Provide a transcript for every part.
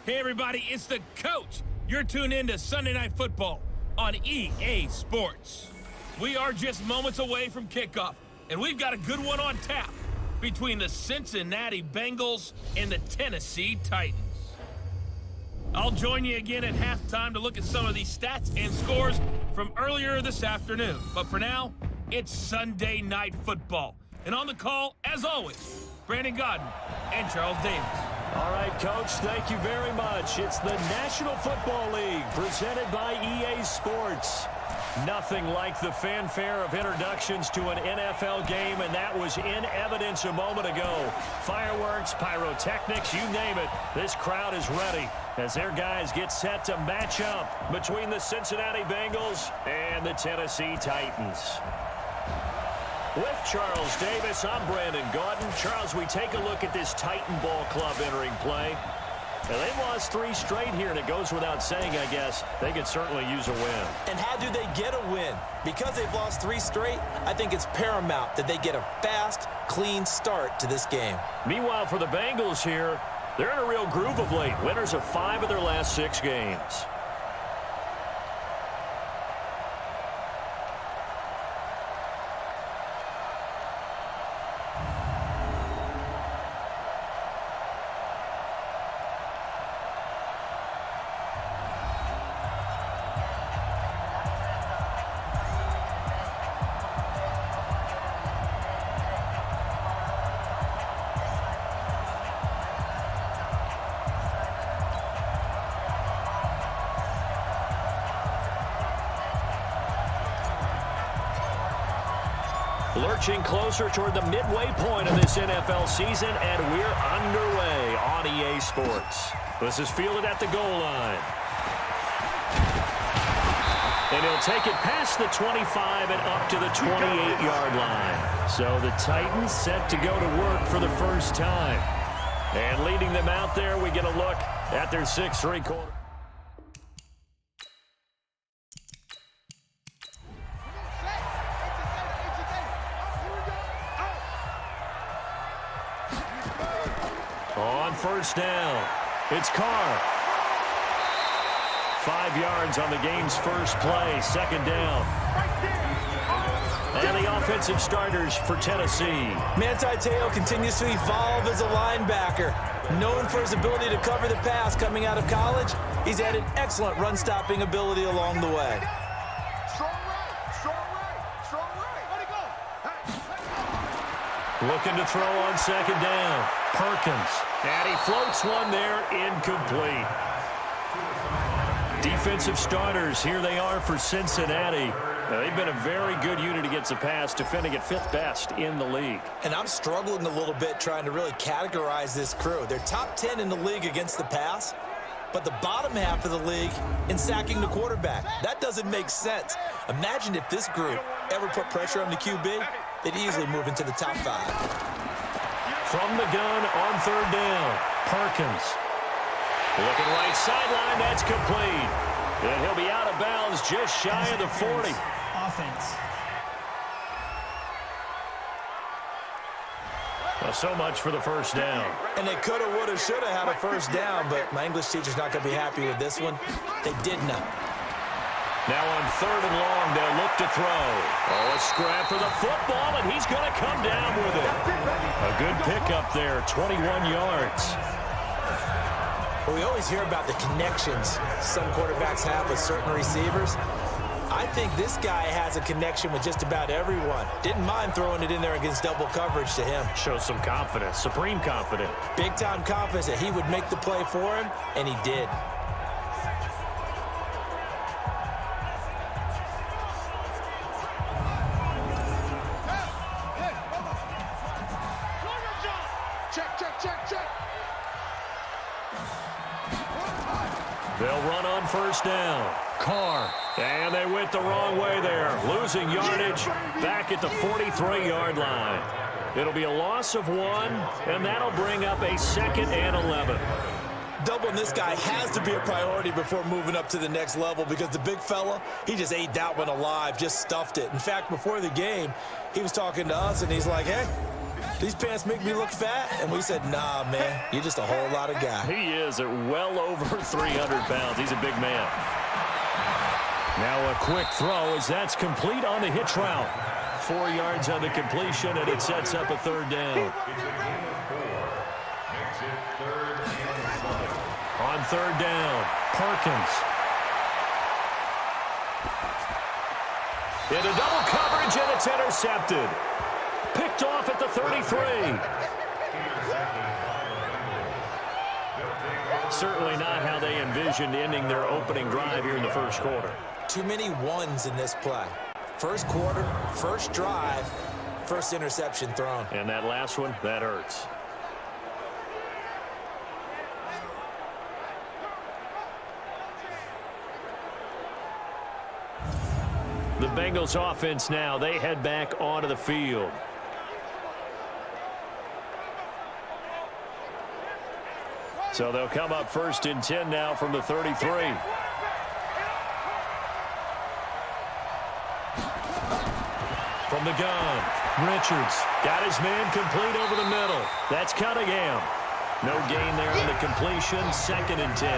Hey everybody, it's the coach. You're tuned in to Sunday Night Football on EA Sports. We are just moments away from kickoff, and we've got a good one on tap between the Cincinnati Bengals and the Tennessee Titans. I'll join you again at halftime to look at some of these stats and scores from earlier this afternoon. But for now, it's Sunday Night Football. And on the call, as always, Brandon Godden and Charles Davis. All right, Coach, thank you very much. It's the National Football League presented by EA Sports. Nothing like the fanfare of introductions to an NFL game, and that was in evidence a moment ago. Fireworks, pyrotechnics, you name it. This crowd is ready as their guys get set to match up between the Cincinnati Bengals and the Tennessee Titans. With Charles Davis, I'm Brandon Godden. Charles, we take a look at this Titan Ball Club entering play. And they've lost 3 straight here, and it goes without saying, I guess, they could certainly use a win. And how do they get a win? Because they've lost 3 straight, I think it's paramount that they get a fast, clean start to this game. Meanwhile, for the Bengals here, they're in a real groove of late. Winners of 5 of their last 6 games. Lurching closer toward the midway point of this NFL season, and we're underway on EA Sports. This is fielded at the goal line. And he'll take it past the 25 and up to the 28-yard line. So the Titans set to go to work for the first time. And leading them out there, we get a look at their 6'3" quarter. On first down, it's Carr. 5 yards on the game's first play, second down. And the offensive starters for Tennessee. Manti Te'o continues to evolve as a linebacker. Known for his ability to cover the pass coming out of college, he's added excellent run-stopping ability along the way. Looking to throw on second down. Perkins. And he floats one there, incomplete. Defensive starters, here they are for Cincinnati. Now, they've been a very good unit against the pass, defending at 5th best in the league. And I'm struggling a little bit trying to really categorize this crew. They're top 10 in the league against the pass, but the bottom half of the league in sacking the quarterback. That doesn't make sense. Imagine if this group ever put pressure on the QB, they'd easily move into the top 5. From the gun on third down, Perkins. Looking right sideline, that's complete. And he'll be out of bounds just shy of the 40. Offense. Well, so much for the first down. And they coulda, woulda, shoulda had a first down, but my English teacher's not going to be happy with this one. They did not. Now on third and long, they'll look to throw. Oh, a scrap for the football, and he's going to come down with it. A good pickup there, 21 yards. Well, we always hear about the connections some quarterbacks have with certain receivers. I think this guy has a connection with just about everyone. Didn't mind throwing it in there against double coverage to him. Shows some confidence, supreme confidence. Big-time confidence that he would make the play for him, and he did. They'll run on first down. Carr. And they went the wrong way there. Losing yardage back at the 43-yard line. It'll be a loss of 1, and that'll bring up a 2nd and 11. Doubling this guy has to be a priority before moving up to the next level because the big fella, he just ate that one alive, just stuffed it. In fact, before the game, he was talking to us, and he's like, hey, These pants make me look fat. And we said, nah, man, you're just a whole lot of guy. He is at well over 300 pounds. He's a big man. Now a quick throw as that's complete on the hitch route. 4 yards on the completion, and it sets up a third down. On third down, Perkins. Into double coverage, and it's intercepted. Picked off at the 33. Certainly not how they envisioned ending their opening drive here in the first quarter. Too many ones in this play. First quarter, first drive, first interception thrown. And that last one, that hurts. The Bengals offense now, they head back onto the field. So they'll come up 1st and 10 now from the 33. From the gun, Richards got his man complete over the middle. That's Cunningham. No gain there on the completion, 2nd and 10.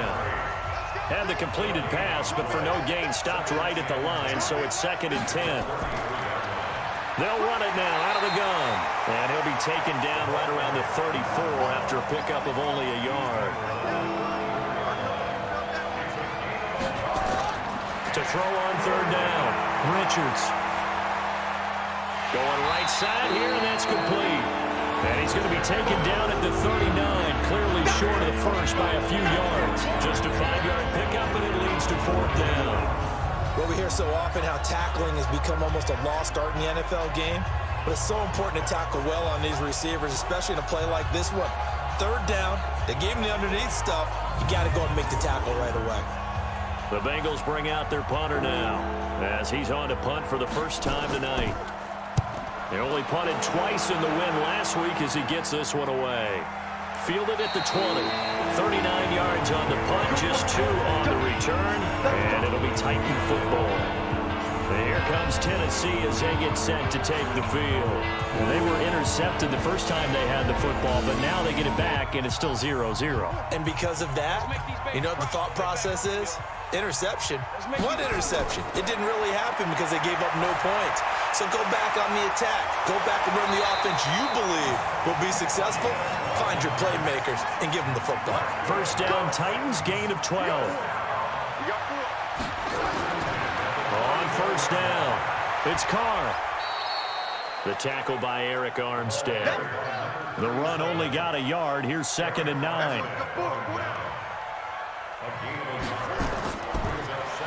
Had the completed pass, but for no gain, stopped right at the line, so it's 2nd and 10. They'll run it now out of the gun. And he'll be taken down right around the 34 after a pickup of only a yard. To throw on third down, Richards. Going right side here, and that's complete. And he's going to be taken down at the 39, clearly short of the first by a few yards. Just a 5-yard pickup, and it leads to 4th down. Well, we hear so often how tackling has become almost a lost art in the NFL game, but it's so important to tackle well on these receivers, especially in a play like this one. Third down, they gave him the underneath stuff. You got to go and make the tackle right away. The Bengals bring out their punter now as he's on to punt for the first time tonight. They only punted twice in the win last week as he gets this one away. Fielded at the 20. 39 yards on the punt, just 2 on the return, and it'll be Titan football. And here comes Tennessee as they get set to take the field. And they were intercepted the first time they had the football, but now they get it back, and it's still 0-0. And because of that, you know what the thought process is? Interception. What interception? It didn't really happen because they gave up no points. So go back on the attack. Go back and run the offense you believe will be successful. Find your playmakers and give them the football. First down, Titans, gain of 12. On first down, it's Carr. The tackle by Eric Armstead. The run only got a yard. Here's 2nd and 9.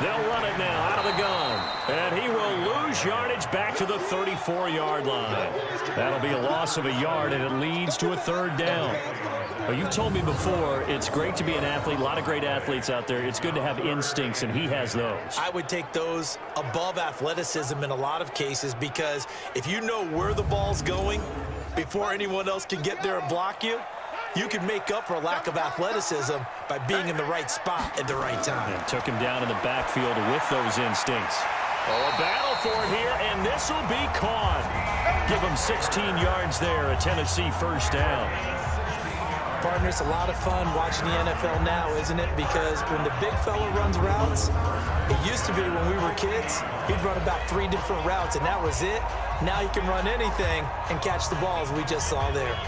They'll run it now out of the gun. And he will lose yardage back to the 34-yard line. That'll be a loss of a yard, and it leads to a 3rd down. Well, you've told me before, it's great to be an athlete. A lot of great athletes out there. It's good to have instincts, and he has those. I would take those above athleticism in a lot of cases because if you know where the ball's going before anyone else can get there and block you, you can make up for a lack of athleticism by being in the right spot at the right time. And took him down in the backfield with those instincts. Oh, a battle for it here, and this will be caught. Give him 16 yards there, a Tennessee first down. Partner, it's a lot of fun watching the NFL now, isn't it? Because when the big fella runs routes, it used to be when we were kids, he'd run about 3 different routes, and that was it. Now he can run anything and catch the balls we just saw there.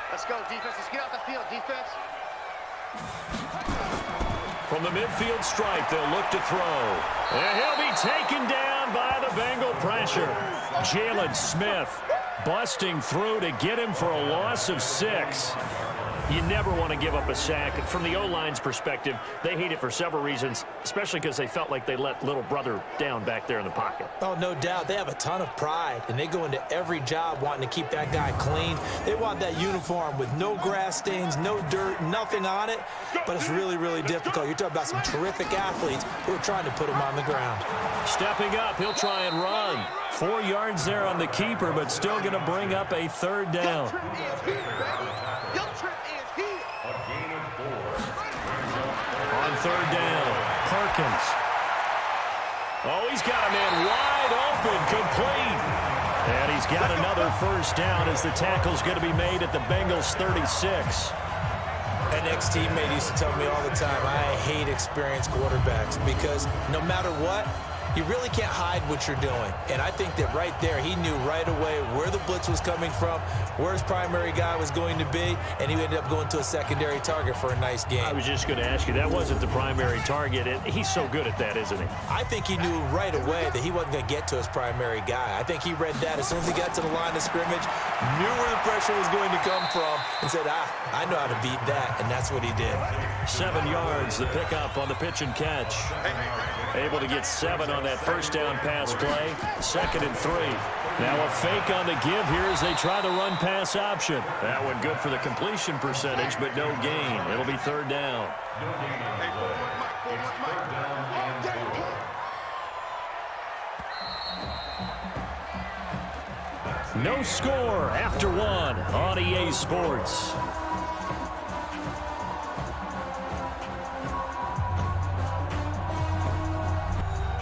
Let's go, defense. Let's get out the field, defense. From the midfield stripe, they'll look to throw. And he'll be taken down by the Bengal pressure. Jalen Smith busting through to get him for a loss of 6. You never want to give up a sack. From the O-line's perspective, they hate it for several reasons, especially because they felt like they let little brother down back there in the pocket. Oh, no doubt. They have a ton of pride, and they go into every job wanting to keep that guy clean. They want that uniform with no grass stains, no dirt, nothing on it, but it's really, really difficult. You're talking about some terrific athletes who are trying to put him on the ground. Stepping up, he'll try and run. 4 yards there on the keeper, but still going to bring up a 3rd down. On 3rd down, Perkins. Oh, he's got a man wide open, complete. And he's got another first down as the tackle's going to be made at the Bengals 36. An ex-teammate used to tell me all the time, I hate experienced quarterbacks because no matter what, you really can't hide what you're doing. And I think that right there, he knew right away where the blitz was coming from, where his primary guy was going to be, and he ended up going to a secondary target for a nice game. I was just going to ask you, that wasn't the primary target. He's so good at that, isn't he? I think he knew right away that he wasn't going to get to his primary guy. I think he read that as soon as he got to the line of scrimmage, knew where the pressure was going to come from, and said, I know how to beat that, and that's what he did. 7 yards, the pickup on the pitch and catch. Able to get 7 on that first down pass play. 2nd and 3. Now a fake on the give here as they try the run pass option. That one good for the completion percentage, but no gain. It'll be 3rd down. No score after 1 on EA Sports.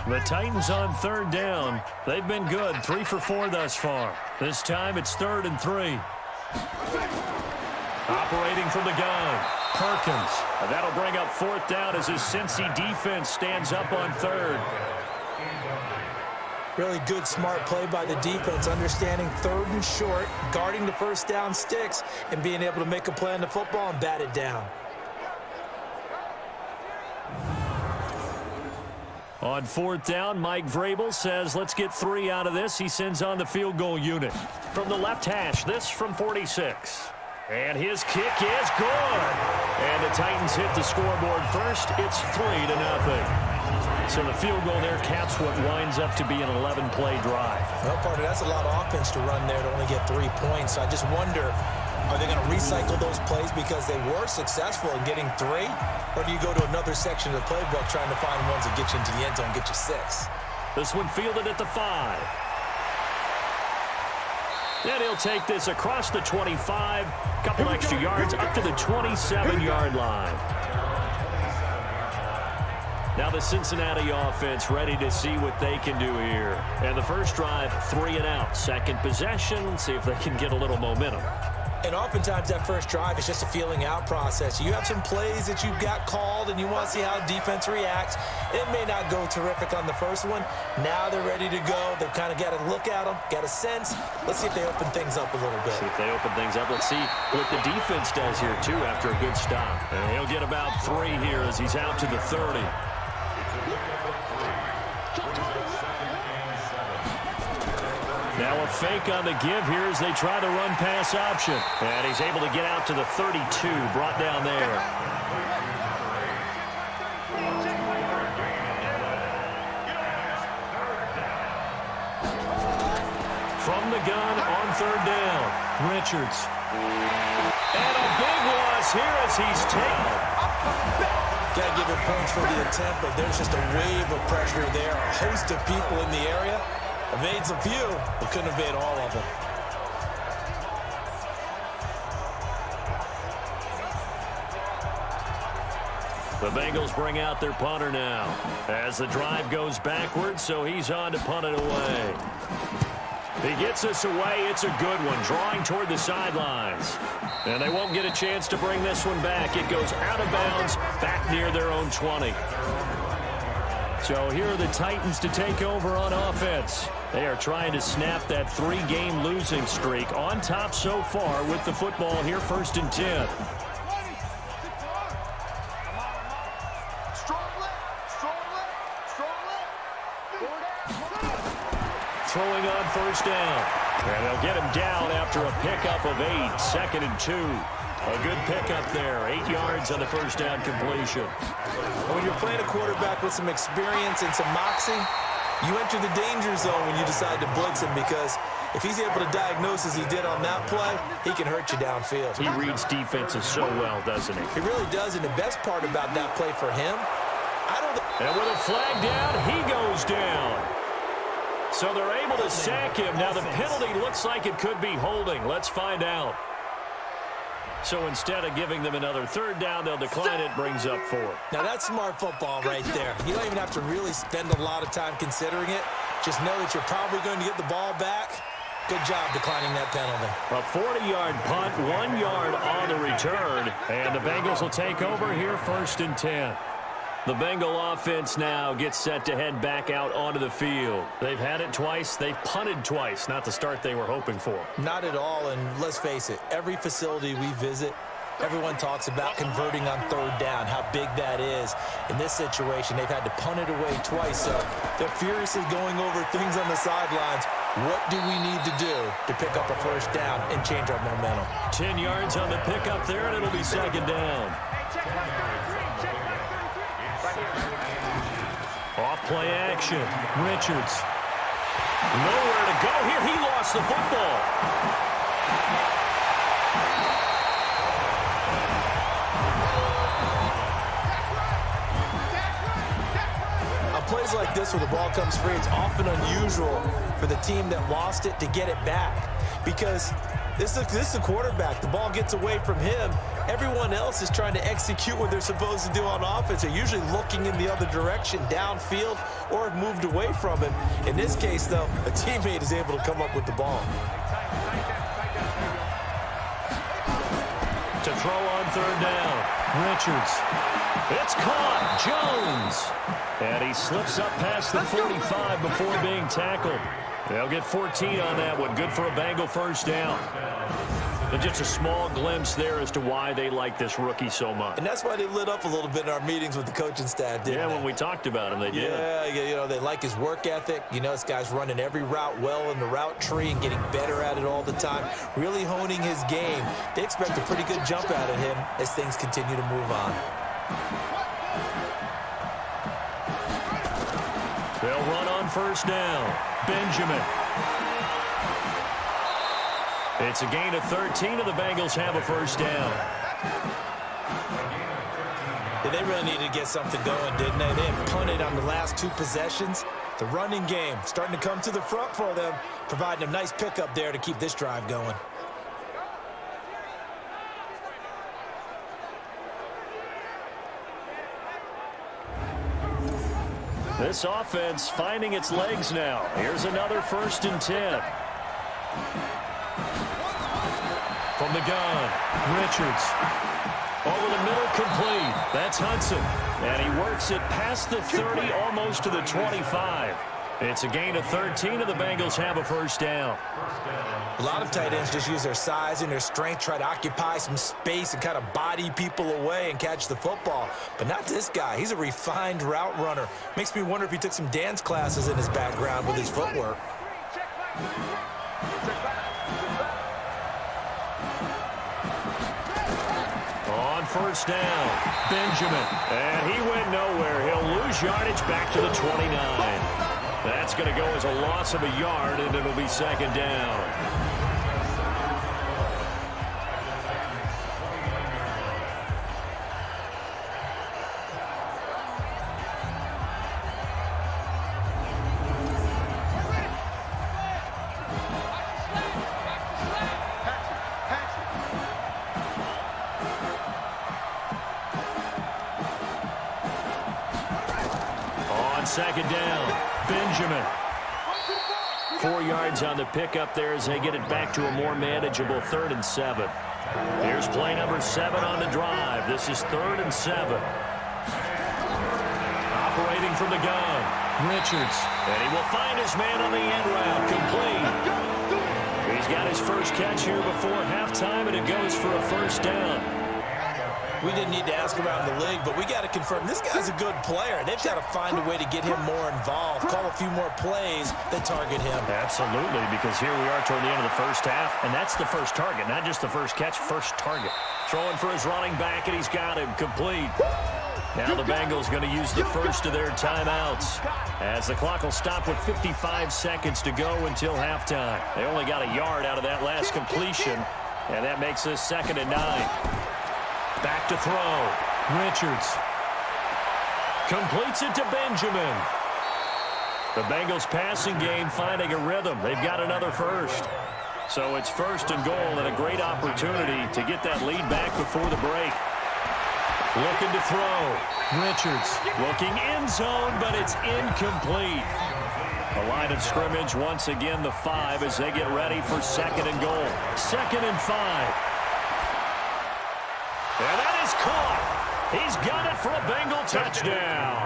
The Titans on 3rd down. They've been good, 3 for 4 thus far. This time it's 3rd and 3. Operating from the gun, Perkins. And that'll bring up 4th down as his Cincy defense stands up on 3rd. Really good, smart play by the defense, understanding 3rd and short, guarding the first down sticks, and being able to make a play on the football and bat it down. On 4th down, Mike Vrabel says, let's get 3 out of this. He sends on the field goal unit. From the left hash, this from 46. And his kick is good. And the Titans hit the scoreboard first. It's 3-0. So the field goal there caps what winds up to be an 11-play drive. Well, partner, that's a lot of offense to run there to only get 3 points. I just wonder, are they going to recycle those plays because they were successful in getting 3? Or do you go to another section of the playbook trying to find ones that get you into the end zone and get you 6? This one fielded at the 5. And he'll take this across the 25. Couple extra yards up to the 27-yard line. Now the Cincinnati offense ready to see what they can do here. And the first drive, 3 and out. Second possession, see if they can get a little momentum. And oftentimes that first drive is just a feeling out process. You have some plays that you've got called and you want to see how defense reacts. It may not go terrific on the first one. Now they're ready to go. They've kind of got to look at them, got a sense. Let's see if they open things up a little bit. See if they open things up. Let's see what the defense does here, too, after a good stop. And he'll get about 3 here as he's out to the 30. Now a fake on the give here as they try the run pass option. And he's able to get out to the 32, brought down there. From the gun on 3rd down, Richards. And a big loss here as he's taken. Got to give him points for the attempt, but there's just a wave of pressure there. A host of people in the area. Evades a few, but couldn't evade all of them. The Bengals bring out their punter now as the drive goes backwards, so he's on to punt it away. He gets us away. It's a good one, drawing toward the sidelines. And they won't get a chance to bring this one back. It goes out of bounds, back near their own 20. So here are the Titans to take over on offense. They are trying to snap that 3-game losing streak. On top so far with the football here, 1st and 10. Throwing on 1st down. And they'll get him down after a pickup of 8. 2nd and 2. A good pickup there. 8 yards on the first down completion. When you're playing a quarterback with some experience and some moxie, you enter the danger zone when you decide to blitz him, because if he's able to diagnose as he did on that play, he can hurt you downfield. He reads defenses so well, doesn't he? He really does, and the best part about that play for him, and with a flag down, he goes down. So they're able to sack him. Now the penalty looks like it could be holding. Let's find out. So instead of giving them another third down, they'll decline it, brings up 4. Now that's smart football right there. You don't even have to really spend a lot of time considering it. Just know that you're probably going to get the ball back. Good job declining that penalty. A 40-yard punt, 1 yard on the return, and the Bengals will take over here 1st and 10. The Bengal offense now gets set to head back out onto the field. They've had it twice. They've punted twice. Not the start they were hoping for. Not at all, and let's face it, every facility we visit, everyone talks about converting on 3rd down, how big that is. In this situation, they've had to punt it away twice, so they're furiously going over things on the sidelines. What do we need to do to pick up a 1st down and change our momentum? 10 yards on the pickup there, and it'll be 2nd down. Off play action. Richards. Nowhere to go here. He lost the football. On plays like this where the ball comes free, it's often unusual for the team that lost it to get it back. Because this is a quarterback. The ball gets away from him. Everyone else is trying to execute what they're supposed to do on offense. They're usually looking in the other direction, downfield, or have moved away from him. In this case, though, a teammate is able to come up with the ball. To throw on 3rd down. Richards. It's caught. Jones. And he slips up past the 45 before being tackled. They'll get 14 on that one. Good for a Bengal 1st down. And just a small glimpse there as to why they like this rookie so much. And that's why they lit up a little bit in our meetings with the coaching staff, didn't they? When we talked about him, they did. Yeah, you know, they like his work ethic. You know, this guy's running every route well in the route tree and getting better at it all the time, really honing his game. They expect a pretty good jump out of him as things continue to move on. They'll run on 1st down. Benjamin. It's a gain of 13, and the Bengals have a 1st down. Yeah, they really needed to get something going, didn't they? They had punted on the last 2 possessions. The running game starting to come to the front for them, providing a nice pickup there to keep this drive going. This offense finding its legs now. Here's another 1st and 10. From the gun, Richards. Over the middle, complete. That's Hudson. And he works it past the 30, almost to the 25. It's a gain of 13, and the Bengals have a 1st down. A lot of tight ends just use their size and their strength, try to occupy some space and kind of body people away and catch the football. But not this guy. He's a refined route runner. Makes me wonder if he took some dance classes in his background with his footwork. On 1st down, Benjamin. And he went nowhere. He'll lose yardage back to the 29. That's going to go as a loss of a yard, and it'll be 2nd down. On 2nd down, Benjamin. 4 yards on the pickup there as they get it back to a more manageable 3rd and 7. Here's play number 7 on the drive. This is 3rd and 7. Operating from the gun, Richards. And he will find his man on the end route, complete. He's got his first catch here before halftime, and it goes for a 1st down. We didn't need to ask around the league, but we got to confirm this guy's a good player. They've got to find a way to get him more involved, call a few more plays that target him. Absolutely, because here we are toward the end of the 1st half, and that's the first target, not just the first catch, first target. Throwing for his running back, and he's got him complete. Now the Bengals going to use the first of their timeouts, as the clock will stop with 55 seconds to go until halftime. They only got a yard out of that last completion, and that makes this 2nd and 9. Back to throw. Richards completes it to Benjamin. The Bengals passing game finding a rhythm. They've got another first. So it's first and goal and a great opportunity to get that lead back before the break. Looking to throw. Richards looking end zone, but it's incomplete. The line of scrimmage once again the 5 as they get ready for second and goal. 2nd and 5. And that is caught. He's got it for a Bengal touchdown.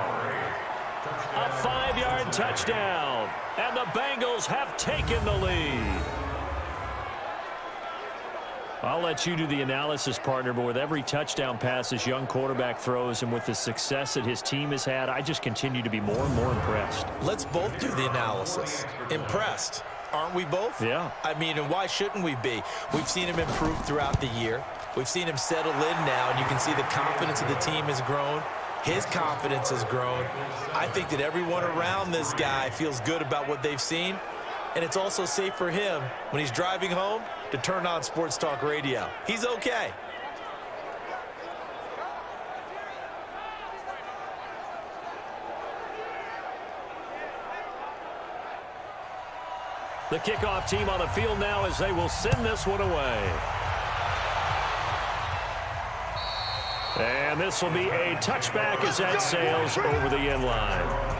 A 5-yard touchdown. And the Bengals have taken the lead. I'll let you do the analysis, partner, but with every touchdown pass this young quarterback throws and with the success that his team has had, I just continue to be more and more impressed. Let's both do the analysis. Impressed. Aren't we both? Yeah. I mean, and why shouldn't we be? We've seen him improve throughout the year. We've seen him settle in now, and you can see the confidence of the team has grown. His confidence has grown. I think that everyone around this guy feels good about what they've seen, and it's also safe for him when he's driving home to turn on Sports Talk Radio. He's okay. The kickoff team on the field now as they will send this one away. And this will be a touchback as that sails over the end line.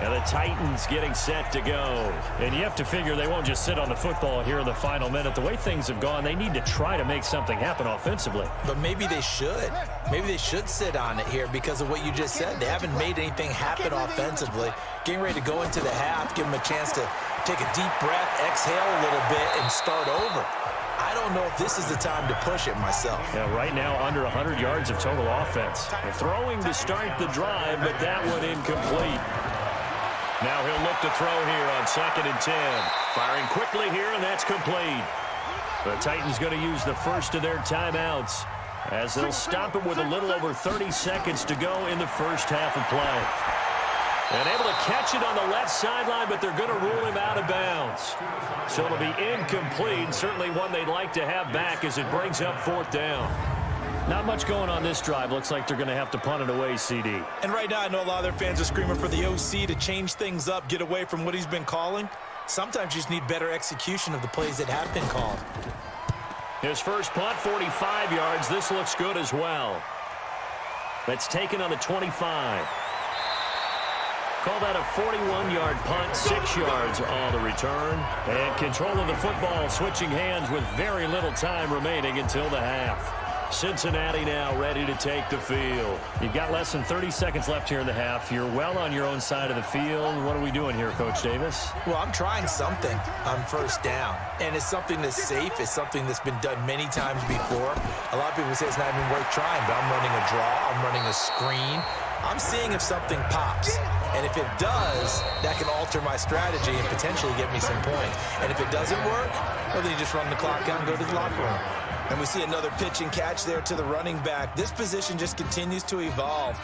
And the Titans getting set to go. And you have to figure they won't just sit on the football here in the final minute. The way things have gone, they need to try to make something happen offensively. But maybe they should. Maybe they should sit on it here because of what you just said. They haven't made anything happen offensively. Getting ready to go into the half, give them a chance to take a deep breath, exhale a little bit, and start over. I don't know if this is the time to push it myself. Yeah, right now under 100 yards of total offense. They're throwing to start the drive, but that one incomplete. Now he'll look to throw here on 2nd and 10. Firing quickly here, and that's complete. The Titans going to use the first of their timeouts as they'll stop it with a little over 30 seconds to go in the first half of play. And able to catch it on the left sideline, but they're going to rule him out of bounds. So it'll be incomplete, certainly one they'd like to have back as it brings up 4th down. Not much going on this drive. Looks like they're going to have to punt it away, CD. And right now, I know a lot of their fans are screaming for the OC to change things up, get away from what he's been calling. Sometimes you just need better execution of the plays that have been called. His first punt, 45 yards. This looks good as well. That's taken on the 25. Call that a 41-yard punt, 6 yards on the return. And control of the football, switching hands with very little time remaining until the half. Cincinnati now ready to take the field. You've got less than 30 seconds left here in the half. You're well on your own side of the field. What are we doing here, Coach Davis? Well, I'm trying something on first down. And it's something that's safe. It's something that's been done many times before. A lot of people say it's not even worth trying, but I'm running a draw. I'm running a screen. I'm seeing if something pops. And if it does, that can alter my strategy and potentially get me some points. And if it doesn't work, well, then you just run the clock out and go to the locker room. And we see another pitch and catch there to the running back. This position just continues to evolve.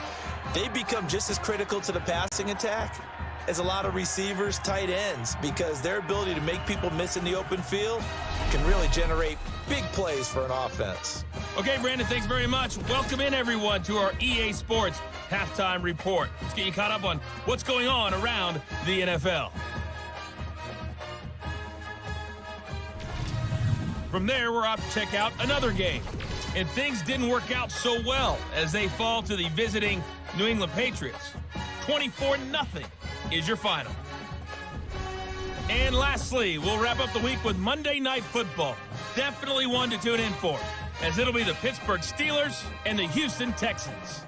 They become just as critical to the passing attack as a lot of receivers, tight ends, because their ability to make people miss in the open field can really generate big plays for an offense. Okay, Brandon, thanks very much. Welcome in, everyone, to our EA Sports Halftime Report. Let's get you caught up on what's going on around the NFL. From there, we're off to check out another game. And things didn't work out so well as they fall to the visiting New England Patriots. 24-0 is your final. And lastly, we'll wrap up the week with Monday Night Football. Definitely one to tune in for, as it'll be the Pittsburgh Steelers and the Houston Texans.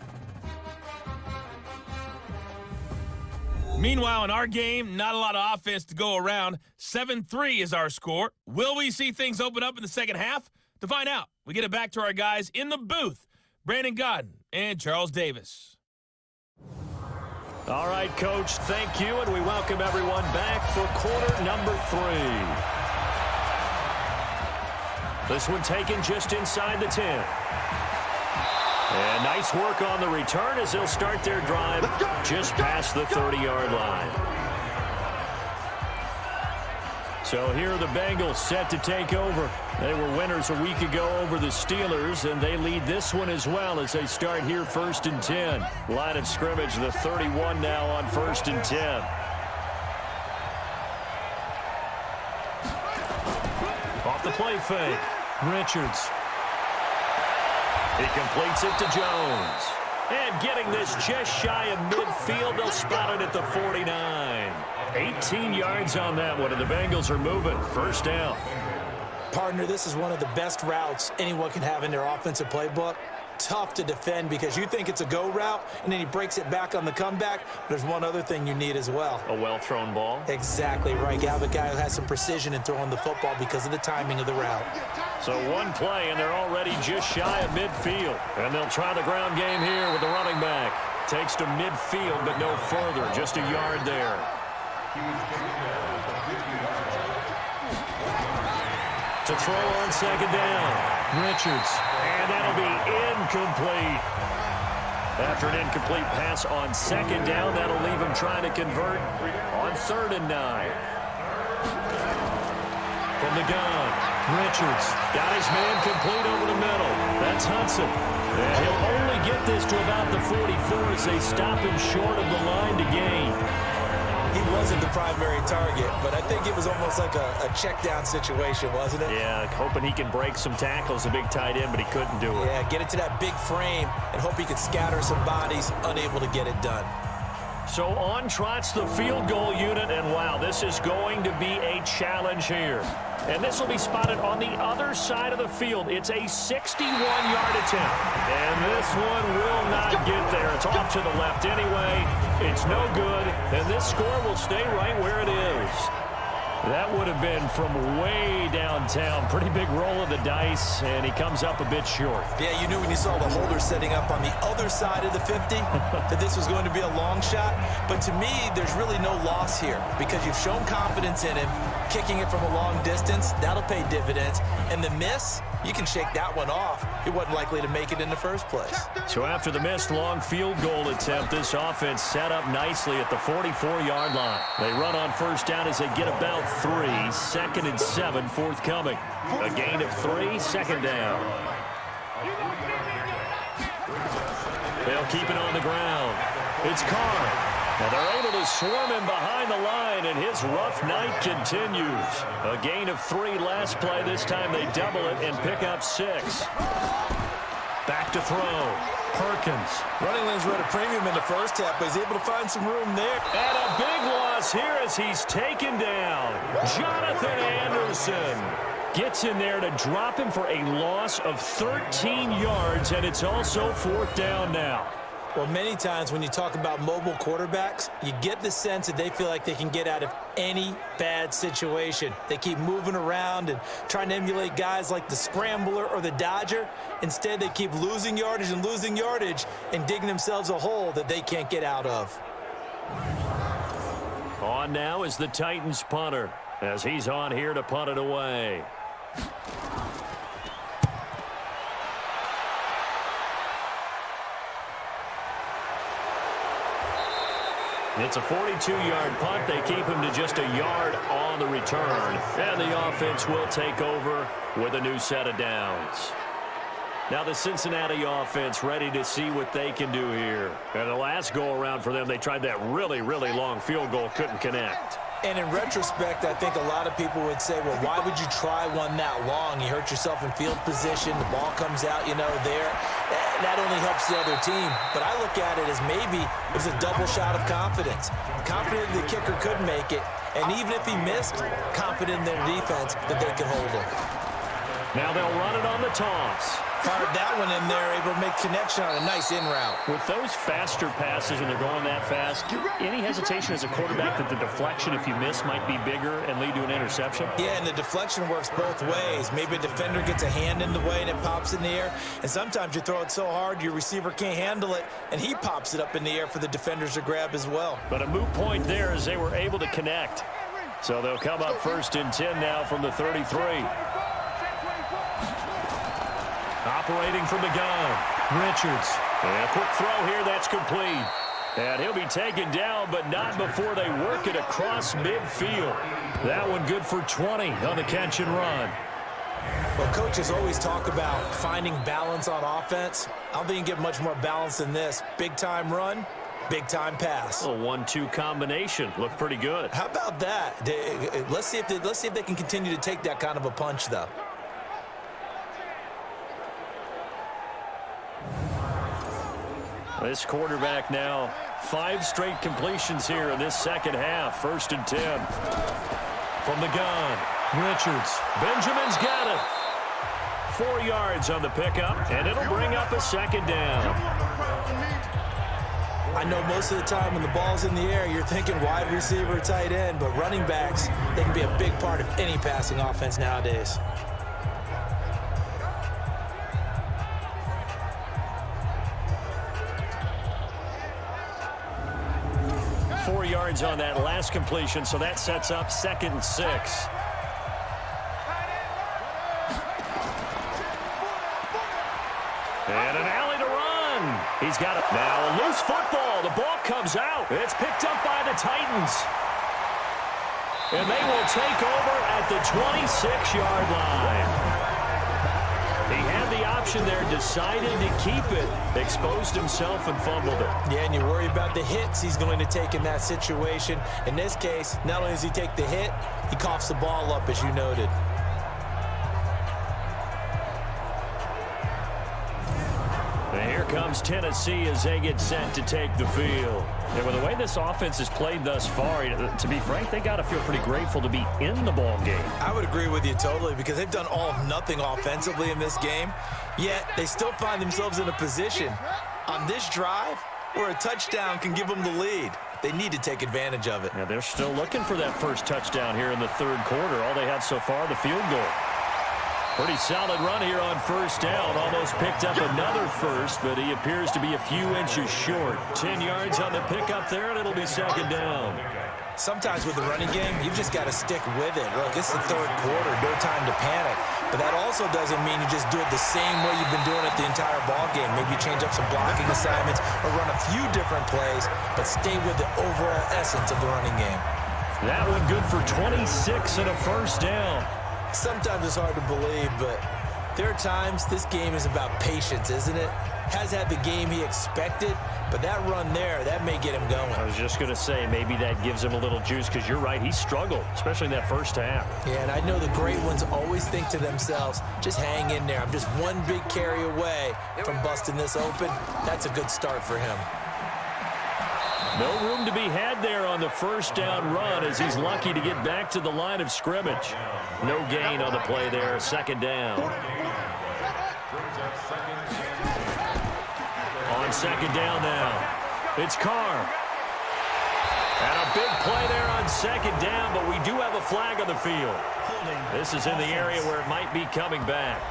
Meanwhile, in our game, not a lot of offense to go around. 7-3 is our score. Will we see things open up in the second half? To find out, we get it back to our guys in the booth, Brandon Godden and Charles Davis. All right, Coach, thank you, and we welcome everyone back for quarter number 3. This one taken just inside the 10. And nice work on the return as they'll start their drive just past the 30-yard line. So here are the Bengals set to take over. They were winners a week ago over the Steelers, and they lead this one as well as they start here 1st and 10. Line of scrimmage, the 31 now on 1st and 10. off the play fake. Richards. He completes it to Jones. And getting this just shy of midfield, they'll spot it at the 49. 18 yards on that one, and the Bengals are moving. First down. Partner, this is one of the best routes anyone can have in their offensive playbook. Tough to defend because you think it's a go route, and then he breaks it back on the comeback. There's one other thing you need as well. A well-thrown ball. Exactly right. You have a guy who has some precision in throwing the football because of the timing of the route. So one play, and they're already just shy of midfield. And they'll try the ground game here with the running back. Takes to midfield, but no further. Just a yard there. To throw on second down. Richards. And that'll be incomplete. After an incomplete pass on second down, that'll leave him trying to convert on 3rd and 9. From the gun, Richards got his man complete over the middle. That's Hudson. And he'll only get this to about the 44 as they stop him short of the line to gain. He wasn't the primary target, but I think it was almost like a check down situation, wasn't it? Yeah, hoping he can break some tackles, a big tight end, but he couldn't do it. Yeah, get it to that big frame and hope he could scatter some bodies, unable to get it done. So on trots the field goal unit, and wow, this is going to be a challenge here. And this will be spotted on the other side of the field. It's a 61-yard attempt. And this one will not get there. It's off to the left anyway. It's no good. And this score will stay right where it is. That would have been from way downtown. Pretty big roll of the dice, and he comes up a bit short. Yeah, you knew when you saw the holder setting up on the other side of the 50 that this was going to be a long shot. But to me, there's really no loss here because you've shown confidence in him. Kicking it from a long distance, that'll pay dividends. And the miss, you can shake that one off. He wasn't likely to make it in the first place. So after the missed long field goal attempt, this offense set up nicely at the 44-yard line. They run on first down as they get about 3. 2nd and 7 forthcoming. A gain of 3, second down. They'll keep it on the ground. It's Carr. Now they're able to swarm him behind the line, and his rough night continues. A gain of 3 last play. This time they double it and pick up 6. Back to throw. Perkins. Running lanes were at a premium in the first half, but he's able to find some room there. And a big loss here as he's taken down. Jonathan Anderson gets in there to drop him for a loss of 13 yards, and it's also 4th down now. Well, many times when you talk about mobile quarterbacks, you get the sense that they feel like they can get out of any bad situation. They keep moving around and trying to emulate guys like the Scrambler or the Dodger. Instead, they keep losing yardage and digging themselves a hole that they can't get out of. On now is the Titans punter as he's on here to punt it away. It's a 42-yard punt. They keep him to just a yard on the return. And the offense will take over with a new set of downs. Now the Cincinnati offense ready to see what they can do here. And the last go-around for them, they tried that really, really long field goal, couldn't connect. And in retrospect, I think a lot of people would say, well, why would you try one that long? You hurt yourself in field position. The ball comes out, there. That only helps the other team. But I look at it as maybe it was a double shot of confidence. Confident the kicker could make it. And even if he missed, confident in their defense that they could hold him. Now they'll run it on the toss. Fired that one in there, able to make connection on a nice in route. With those faster passes and they're going that fast, any hesitation as a quarterback that the deflection, if you miss, might be bigger and lead to an interception? Yeah, and the deflection works both ways. Maybe a defender gets a hand in the way and it pops in the air. And sometimes you throw it so hard your receiver can't handle it, and he pops it up in the air for the defenders to grab as well. But a moot point there as they were able to connect. So they'll come up 1st and 10 now from the 33. Operating from the gun, Richards. And a quick throw here, that's complete. And he'll be taken down, but not before they work it across midfield. That one good for 20 on the catch and run. Well, coaches always talk about finding balance on offense. I don't think you can get much more balance than this. Big-time run, Big-time pass. A 1-2 combination. Looked pretty good. How about that? Let's see if they can continue to take that kind of a punch, though. This quarterback now 5 straight completions here in this second half. 1st and 10. From the gun, Richards. Benjamin's got it. 4 yards on the pickup, and it'll bring up a 2nd down. I know most of the time when the ball's in the air, you're thinking wide receiver, tight end, but running backs, they can be a big part of any passing offense nowadays. Yards on that last completion, so that sets up 2nd and 6. And an alley to run. He's got it. Now a loose football. The ball comes out. It's picked up by the Titans. And they will take over at the 26-yard line. He had the option there, decided to keep it, exposed himself and fumbled it. Yeah, and you worry about the hits he's going to take in that situation. In this case, not only does he take the hit, he coughs the ball up, as you noted. And here comes Tennessee as they get set to take the field. And with the way this offense has played thus far, to be frank, they got to feel pretty grateful to be in the ball game. I would agree with you totally, because they've done all of nothing offensively in this game, yet they still find themselves in a position on this drive where a touchdown can give them the lead. They need to take advantage of it. Yeah, they're still looking for that first touchdown here in the 3rd quarter. All they had so far, the field goal. Pretty solid run here on 1st down. Almost picked up another first, but he appears to be a few inches short. 10 yards on the pickup there, and it'll be 2nd down. Sometimes with the running game, you've just got to stick with it. Look, it's the 3rd quarter, no time to panic. But that also doesn't mean you just do it the same way you've been doing it the entire ball game. Maybe change up some blocking assignments or run a few different plays, but stay with the overall essence of the running game. That one good for 26 and a 1st down. Sometimes it's hard to believe, but there are times this game is about patience, isn't it? Has had the game he expected, but that run there, that may get him going. I was just going to say, maybe that gives him a little juice, because you're right, he struggled, especially in that 1st half. Yeah, and I know the great ones always think to themselves, just hang in there. I'm just one big carry away from busting this open. That's a good start for him. No room to be had there on the 1st down run, as he's lucky to get back to the line of scrimmage. No gain on the play there, 2nd down. On 2nd down now, it's Carr. And a big play there on 2nd down, but we do have a flag on the field. This is in the area where it might be coming back.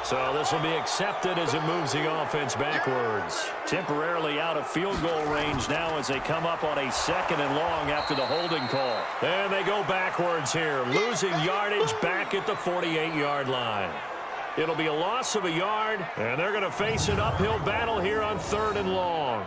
So this will be accepted as it moves the offense backwards. Temporarily out of field goal range now as they come up on a 2nd and long after the holding call. And they go backwards here, losing yardage back at the 48-yard line. It'll be a loss of a yard, and they're going to face an uphill battle here on 3rd and long.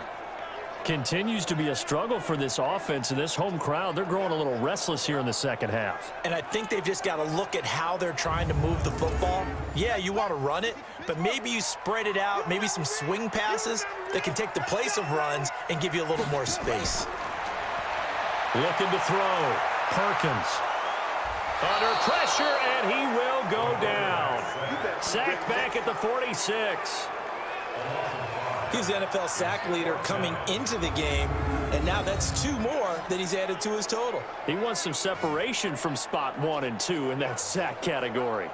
Continues to be a struggle for this offense, and this home crowd, they're growing a little restless here in the 2nd half. And I think they've just got to look at how they're trying to move the football. Yeah, you want to run it, but maybe you spread it out, maybe some swing passes that can take the place of runs and give you a little more space. Looking to throw. Perkins. Under pressure, and he will go down. Sacked back at the 46. He's the NFL sack leader coming into the game, and now that's 2 more that he's added to his total. He wants some separation from spot 1 and 2 in that sack category.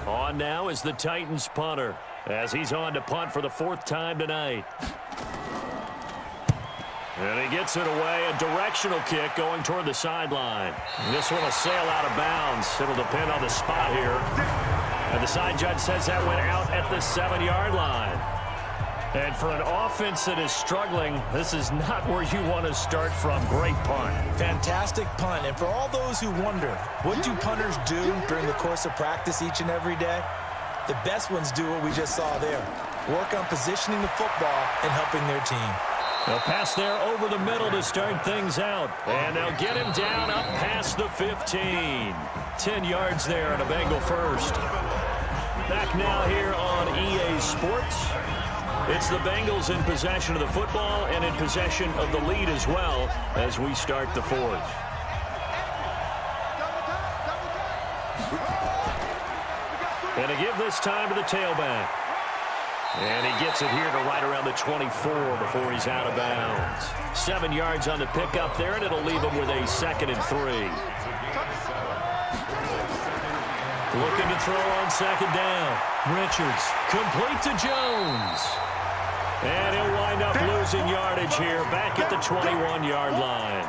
On now is the Titans punter, as he's on to punt for the 4th time tonight. And he gets it away, a directional kick going toward the sideline. This one will sail out of bounds. It'll depend on the spot here. And the side judge says that went out at the 7-yard line. And for an offense that is struggling, this is not where you want to start from. Great punt. Fantastic punt. And for all those who wonder, what do punters do during the course of practice each and every day? The best ones do what we just saw there. work on positioning the football and helping their team. They'll pass there over the middle to start things out. And they'll get him down up past the 15. 10 yards there on a Bengal first. Back now here on EA Sports. It's the Bengals in possession of the football and in possession of the lead as well as we start the fourth. And to give this time to the tailback. And he gets it here to right around the 24 before he's out of bounds. 7 yards on the pickup there, and it'll leave him with a 2nd and 3. Looking to throw on 2nd down. Richards complete to Jones. And he'll wind up losing yardage here back at the 21-yard line.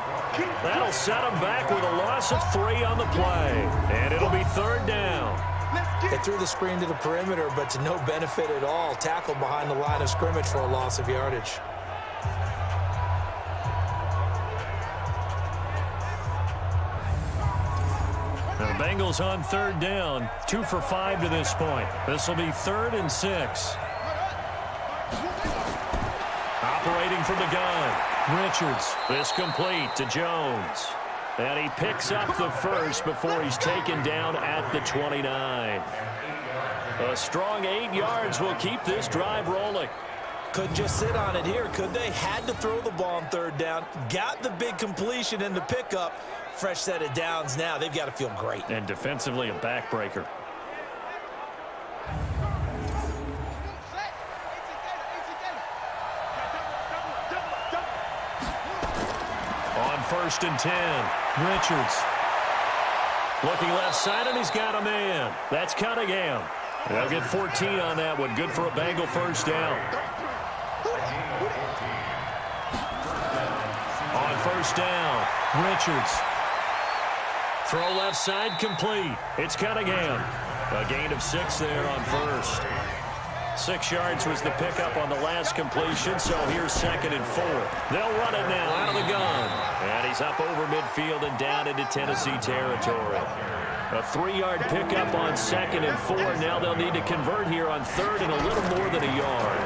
That'll set him back with a loss of 3 on the play. And it'll be 3rd down. They threw the screen to the perimeter, but to no benefit at all. Tackled behind the line of scrimmage for a loss of yardage. The Bengals on 3rd down. 2 for 5 to this point. This will be 3rd and 6. Operating from the gun. Richards. This complete to Jones. And he picks up the first before he's taken down at the 29. A strong 8 yards will keep this drive rolling. Couldn't just sit on it here, could they? Had to throw the ball on 3rd down. Got the big completion in the pickup. Fresh set of downs now. They've got to feel great. And defensively a backbreaker. On 1st and 10. Richards. Looking left side, and he's got a man. That's Cunningham. They'll get 14 on that one. Good for a Bengal first down. On 1st down, Richards. Throw left side, complete. It's Cunningham. A gain of 6 there on 1st. 6 yards was the pickup on the last completion, so here's 2nd and 4. They'll run it now out of the gun. And he's up over midfield and down into Tennessee territory. A 3-yard pickup on 2nd and 4. Now they'll need to convert here on 3rd and a little more than a yard.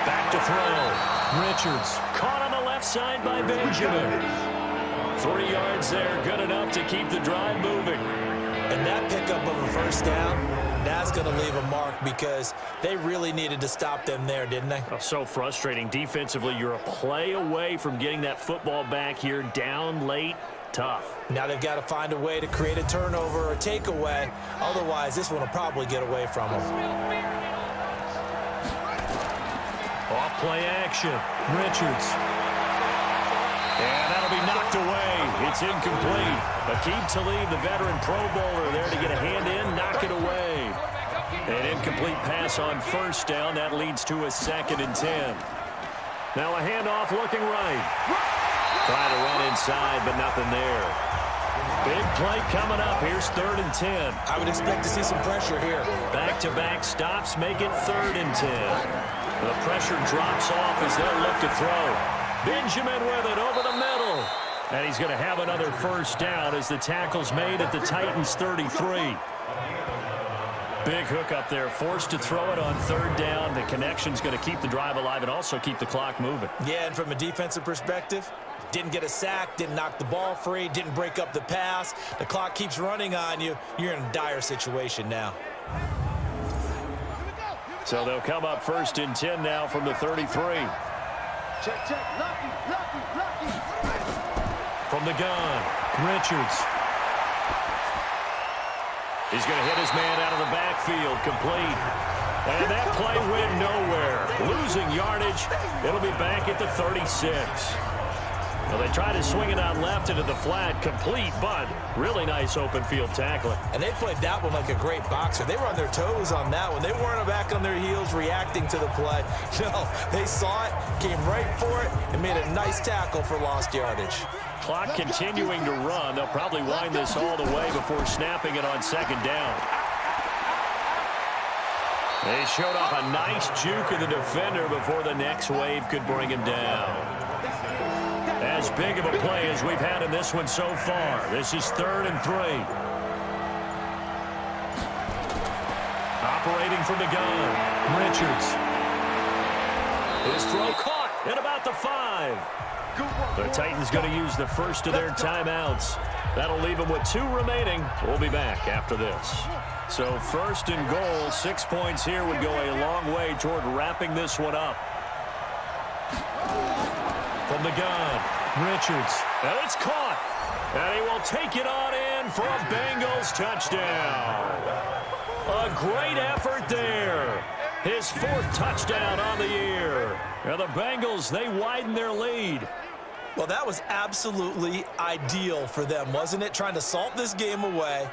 Back to throw. Richards caught on the left side by Benjamin. 3 yards there, good enough to keep the drive moving. And that pickup of a 1st down, that's going to leave a mark because they really needed to stop them there, didn't they? Oh, so frustrating. Defensively, you're a play away from getting that football back here down late. Tough. Now they've got to find a way to create a turnover or takeaway. Otherwise, this one will probably get away from them. Off play action. Richards. And that'll be knocked away. It's incomplete. Aqib Talib, the veteran Pro Bowler, there to get a hand in, knock it away. An incomplete pass on 1st down. That leads to a 2nd and 10. Now a handoff looking right. Trying to run inside, but nothing there. Big play coming up. Here's 3rd and 10. I would expect to see some pressure here. Back-to-back stops make it 3rd and 10. The pressure drops off as they'll look to throw. Benjamin with it over the middle. And he's going to have another 1st down as the tackle's made at the Titans' 33. Big hook up there, forced to throw it on 3rd down. The connection's going to keep the drive alive and also keep the clock moving. Yeah, and from a defensive perspective, didn't get a sack, didn't knock the ball free, didn't break up the pass. The clock keeps running on you. You're in a dire situation now. So they'll come up 1st and 10 now from the 33. Check, check. Lucky. From the gun, Richards. He's going to hit his man out of the backfield, complete. And that play went nowhere. Losing yardage. It'll be back at the 36. Well, they try to swing it out left into the flat, complete, but really nice open field tackling. And they played that one like a great boxer. They were on their toes on that one. They weren't back on their heels reacting to the play. No, they saw it, came right for it, and made a nice tackle for lost yardage. Clock continuing to run. They'll probably wind this all the way before snapping it on 2nd down. They showed off a nice juke of the defender before the next wave could bring him down. As big of a play as we've had in this one so far. This is 3rd and 3. Operating from the gun, Richards. His throw caught at about the 5. The Titans going to use the first of their timeouts. That'll leave them with 2 remaining. We'll be back after this. So 1st and goal, 6 points here would go a long way toward wrapping this one up. From the gun, Richards. And it's caught. And he will take it on in for a Bengals touchdown. A great effort there. His 4th touchdown on the year. And the Bengals, they widen their lead. Well, that was absolutely ideal for them, wasn't it? Trying to salt this game away.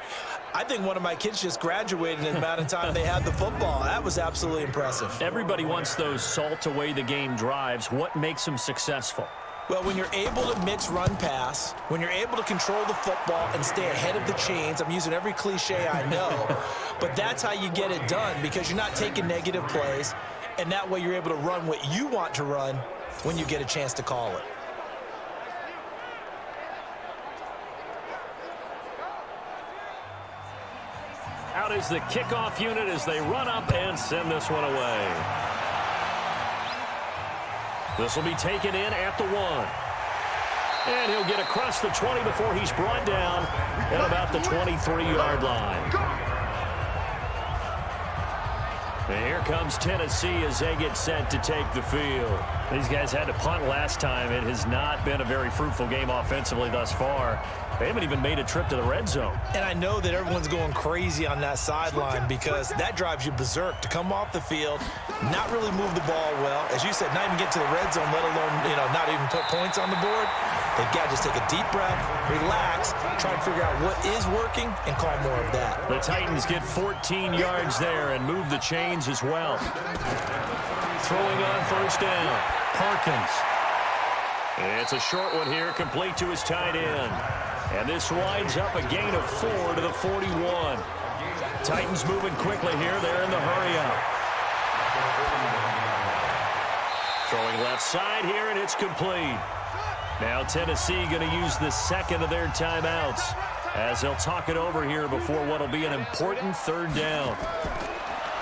I think one of my kids just graduated in the amount of time they had the football. That was absolutely impressive. Everybody wants those salt away the game drives. What makes them successful? Well, when you're able to mix run-pass, when you're able to control the football and stay ahead of the chains, I'm using every cliche I know, but that's how you get it done because you're not taking negative plays, and that way you're able to run what you want to run when you get a chance to call it. Out is the kickoff unit as they run up and send this one away. This will be taken in at the 1. And he'll get across the 20 before he's brought down at about the 23-yard line. And here comes Tennessee as they get set to take the field. These guys had to punt last time. It has not been a very fruitful game offensively thus far. They haven't even made a trip to the red zone. And I know that everyone's going crazy on that sideline because that drives you berserk to come off the field, not really move the ball well. As you said, not even get to the red zone, let alone, not even put points on the board. They've got to just take a deep breath, relax, try and figure out what is working, and call more of that. The Titans get 14 yards there and move the chains as well. Throwing on 1st down, Parkins. It's a short one here, complete to his tight end. And this winds up a gain of 4 to the 41. Titans moving quickly here. They're in the hurry-up. Throwing left side here, and it's complete. Now Tennessee going to use the 2nd of their timeouts as they'll talk it over here before what will be an important 3rd down.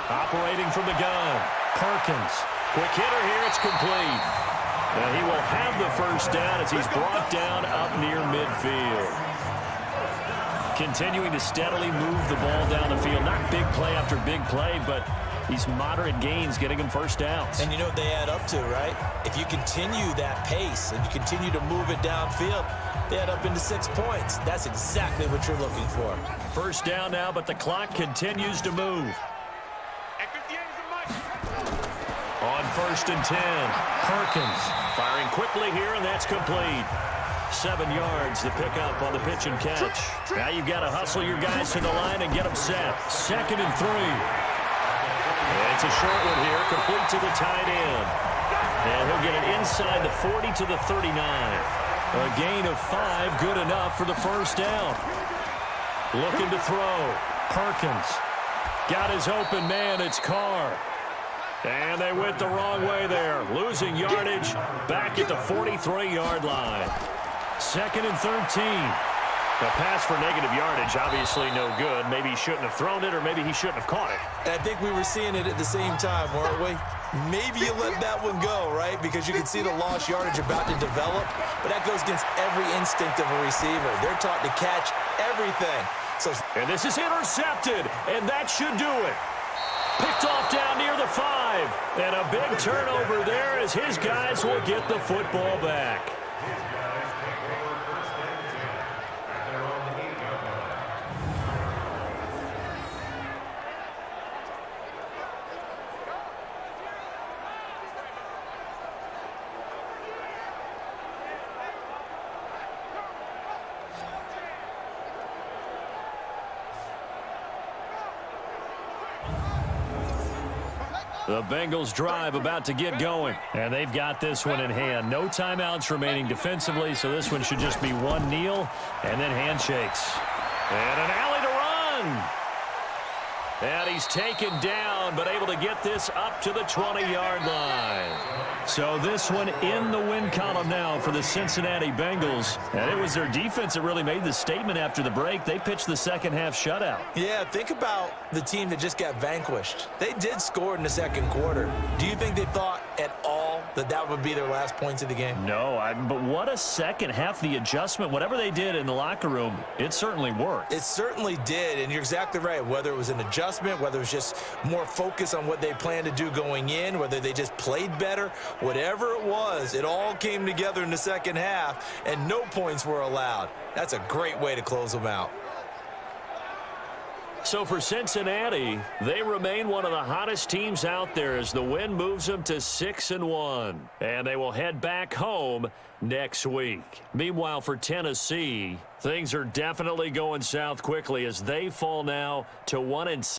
Operating from the gun, Parkins. Quick hitter here, it's complete. Now he will have the 1st down as he's brought down up near midfield. Continuing to steadily move the ball down the field. Not big play after big play, but these moderate gains getting him 1st downs. And you know what they add up to, right? If you continue that pace and you continue to move it downfield, they add up into 6 points. That's exactly what you're looking for. 1st down now, but the clock continues to move. On 1st and 10, Perkins firing quickly here, and that's complete. 7 yards to pick up on the pitch and catch. Now you've got to hustle your guys to the line and get them set. 2nd and 3. And it's a short one here, complete to the tight end. And he'll get it inside the 40 to the 39. A gain of 5, good enough for the 1st down. Looking to throw. Perkins got his open man, it's Carr. And they went the wrong way there. Losing yardage back at the 43-yard line. 2nd and 13. The pass for negative yardage, obviously no good. Maybe he shouldn't have thrown it, or maybe he shouldn't have caught it. And I think we were seeing it at the same time, weren't we? Maybe you let that one go, right? Because you can see the lost yardage about to develop. But that goes against every instinct of a receiver. They're taught to catch everything. And this is intercepted, and that should do it. Picked off down near the 5. And a big turnover there as his guys will get the football back. The Bengals drive about to get going, and they've got this one in hand. No timeouts remaining defensively, so this one should just be one kneel and then handshakes. And an alley to run. And he's taken down, but able to get this up to the 20-yard line. So this one in the win column now for the Cincinnati Bengals. And it was their defense that really made the statement after the break. They pitched the second half shutout. Yeah, think about the team that just got vanquished. They did score in the second quarter. Do you think they thought at all that that would be their last points of the game? No, but what a second half. The adjustment, whatever they did in the locker room, it certainly worked. It certainly did, and you're exactly right. Whether it was an adjustment, whether it was just more focus on what they planned to do going in, whether they just played better, whatever it was, it all came together in the second half, and no points were allowed. That's a great way to close them out. So for Cincinnati, they remain one of the hottest teams out there as the win moves them to 6-1. And they will head back home next week. Meanwhile, for Tennessee, things are definitely going south quickly as they fall now to 1-6.